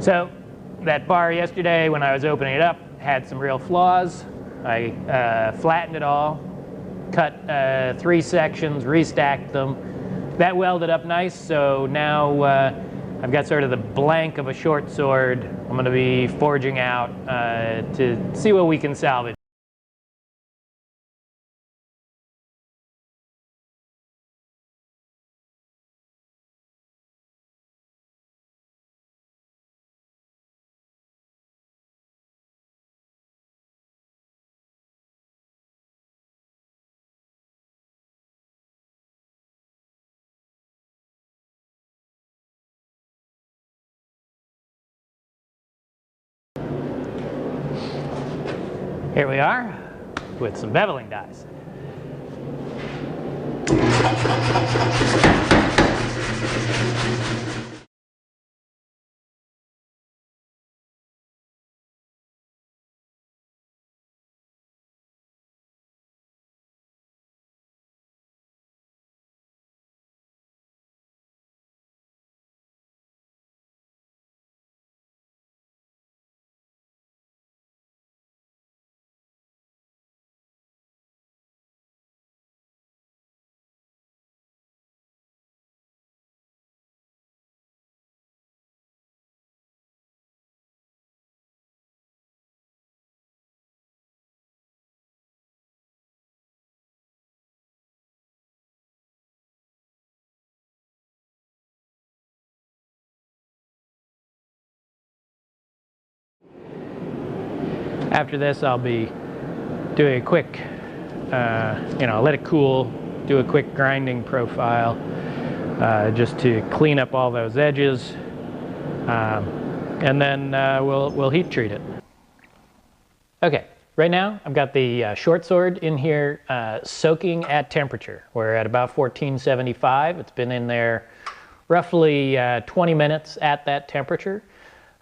So that bar yesterday when I was opening it up had some real flaws. I flattened it all, cut 3 sections, restacked them. That welded up nice, so now I've got sort of the blank of a short sword. I'm going to be forging out to see what we can salvage. Here we are with some beveling dies. After this, I'll be doing a quick, let it cool, do a quick grinding profile, just to clean up all those edges, and then we'll heat treat it. Okay, right now I've got the short sword in here soaking at temperature. We're at about 1475. It's been in there roughly 20 minutes at that temperature.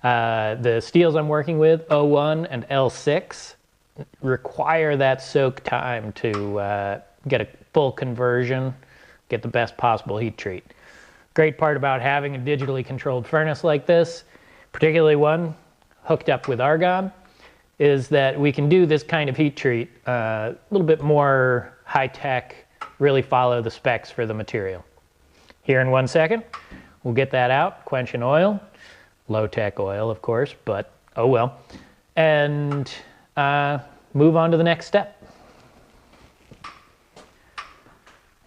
The steels I'm working with, O1 and L6, require that soak time to get a full conversion, get the best possible heat treat. Great part about having a digitally controlled furnace like this, particularly one hooked up with argon, is that we can do this kind of heat treat a little bit more high-tech, really follow the specs for the material. Here in 1 second, we'll get that out, quench in oil. Low-tech oil, of course, but oh well. And move on to the next step.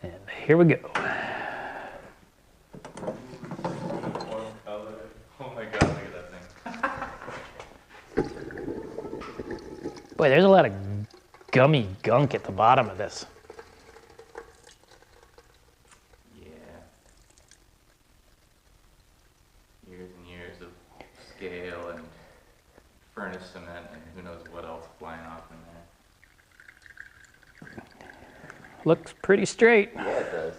And here we go. Oh my god, look at that thing. Boy, there's a lot of gummy gunk at the bottom of this. Years and years of scale and furnace cement and who knows what else flying off in there. Looks pretty straight. Yeah, it does.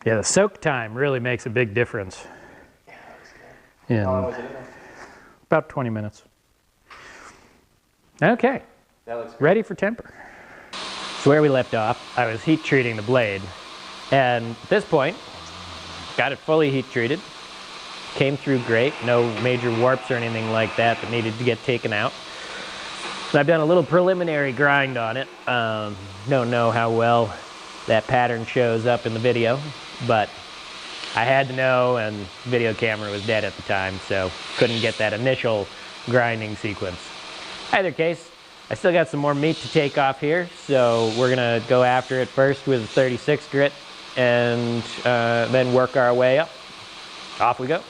Yeah, the soak time really makes a big difference. Yeah, that was good. How long was it in there? About 20 minutes. Okay, That looks good. ready for temper. So where we left off, I was heat treating the blade. And at this point, got it fully heat treated. Came through great, no major warps or anything like that that needed to get taken out. So I've done a little preliminary grind on it. Don't know how well that pattern shows up in the video, but I had to know, and the video camera was dead at the time, so couldn't get that initial grinding sequence. Either case, I still got some more meat to take off here, so we're gonna go after it first with a 36 grit and then work our way up. Off we go.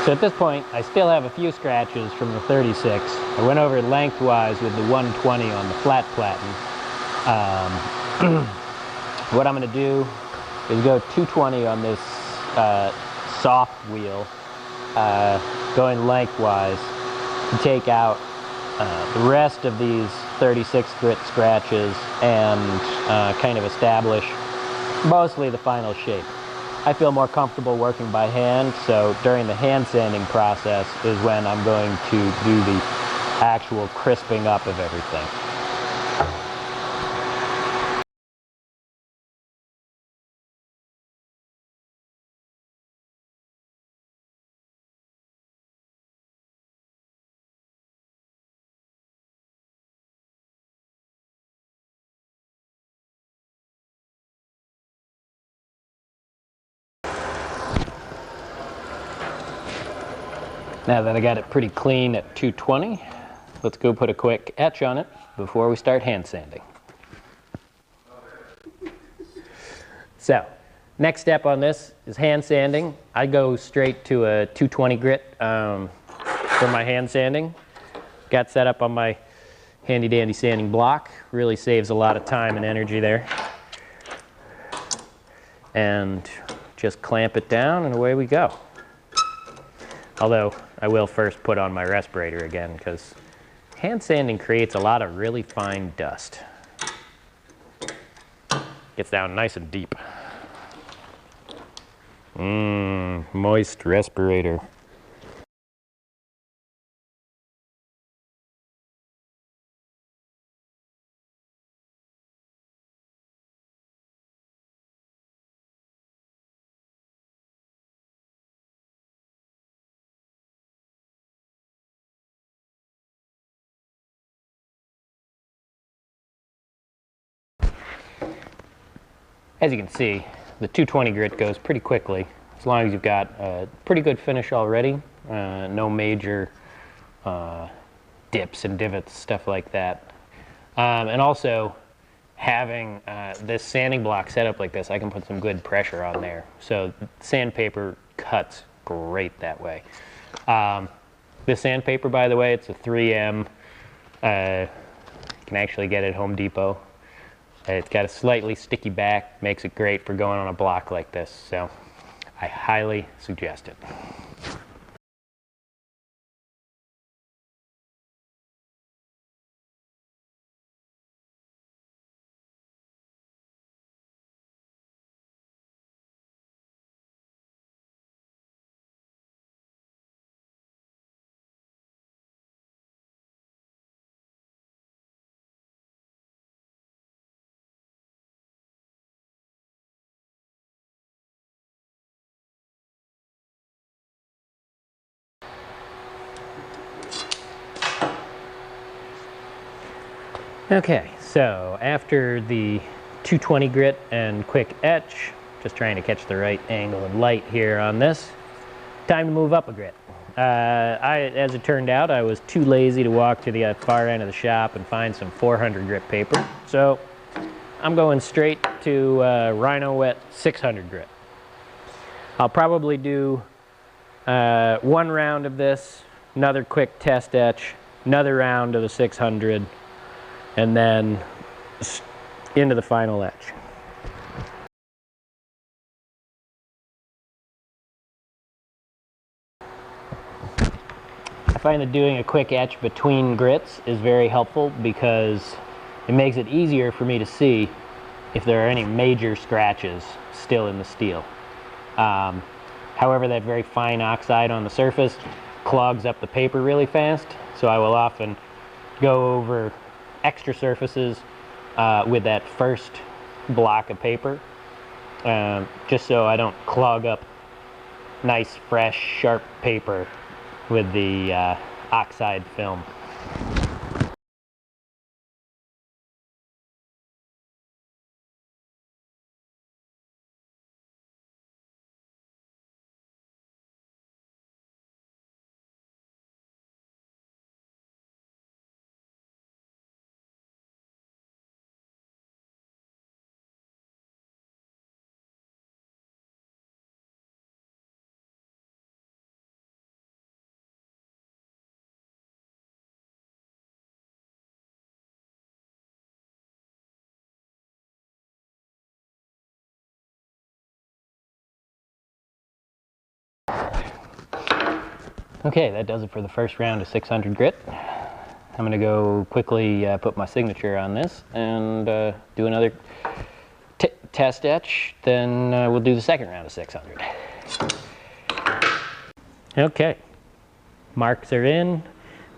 So at this point, I still have a few scratches from the 36. I went over lengthwise with the 120 on the flat platen. What I'm going to do is go 220 on this soft wheel, going lengthwise, to take out the rest of these 36 grit scratches and kind of establish mostly the final shape. I feel more comfortable working by hand, so during the hand sanding process is when I'm going to do the actual crisping up of everything. Now that I got it pretty clean at 220, let's go put a quick etch on it before we start hand sanding. So, next step on this is hand sanding. I go straight to a 220 grit for my hand sanding. Got set up on my handy dandy sanding block. Really saves a lot of time and energy there. And just clamp it down and away we go. Although I will first put on my respirator again because hand sanding creates a lot of really fine dust. Gets down nice and deep. Moist respirator. As you can see, the 220 grit goes pretty quickly, as long as you've got a pretty good finish already. No major dips and divots, stuff like that. And also, having this sanding block set up like this, I can put some good pressure on there. So sandpaper cuts great that way. This sandpaper, by the way, it's a 3M. You can actually get it at Home Depot. It's got a slightly sticky back, makes it great for going on a block like this, so I highly suggest it. Okay, so after the 220 grit and quick etch, just trying to catch the right angle of light here on this, time to move up a grit. As it turned out, I was too lazy to walk to the far end of the shop and find some 400 grit paper, so I'm going straight to Rhino Wet 600 grit. I'll probably do one round of this, another quick test etch, another round of the 600, and then into the final etch. I find that doing a quick etch between grits is very helpful because it makes it easier for me to see if there are any major scratches still in the steel. However, that very fine oxide on the surface clogs up the paper really fast, so I will often go over extra surfaces with that first block of paper, just so I don't clog up nice, fresh, sharp paper with the oxide film. Okay, that does it for the first round of 600 grit. I'm gonna go quickly put my signature on this and do another test etch, then we'll do the second round of 600. Okay, marks are in,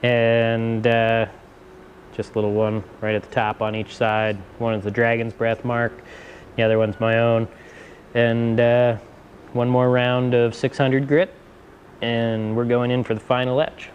and just a little one right at the top on each side. One is the dragon's breath mark, the other one's my own. And one more round of 600 grit, and we're going in for the final etch.